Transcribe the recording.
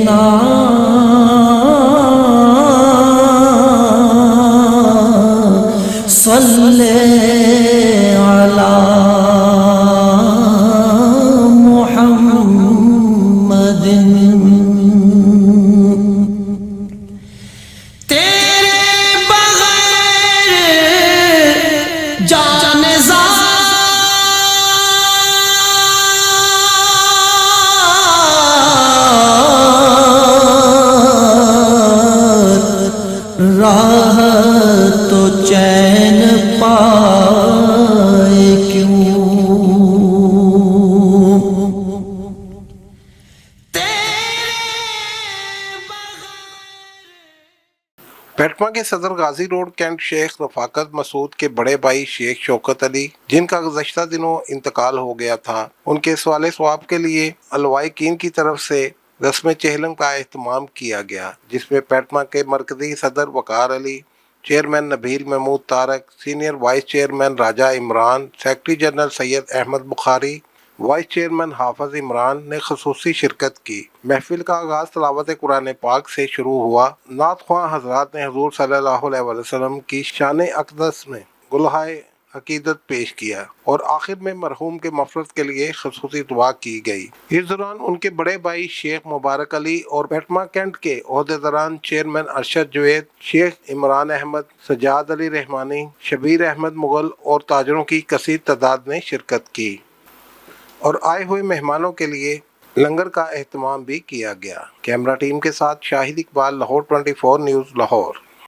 نا صلی علی محمد تیرے بغیر جان راہ تو چین پائے کیوں پیٹما کے صدر غازی روڈ کینٹ شیخ رفاقت مسعود کے بڑے بھائی شیخ شوکت علی، جن کا گزشتہ دنوں انتقال ہو گیا تھا، ان کے سوال ثواب کے لیے الوائقین کی طرف سے رسم چہلم کا اہتمام کیا گیا، جس میں پیٹما کے مرکزی صدر Waqar Ali, chairman Nabeel Mahmood Tariq, senior vice chairman Raja Imran, secretary general Syed Ahmed Bukhari, vice chairman Hafiz Imran نے خصوصی شرکت کی۔ محفل کا آغاز تلاوت قرآن پاک سے شروع ہوا۔ نعت خواں حضرات نے حضور صلی اللہ علیہ وسلم کی شان اقدس میں گلہائے عقیدت پیش کیا اور آخر میں مرحوم کے مغفرت کے لیے خصوصی دعا کی گئی۔ اس دوران ان کے بڑے بھائی شیخ مبارک علی اور پیٹما کینٹ کے عہدیداران چیئرمین ارشد جوید، شیخ عمران احمد، سجاد علی رحمانی، شبیر احمد مغل اور تاجروں کی کثیر تعداد نے شرکت کی اور آئے ہوئے مہمانوں کے لیے لنگر کا اہتمام بھی کیا گیا۔ کیمرہ ٹیم کے ساتھ شاہد اقبال، لاہور 24 نیوز، لاہور۔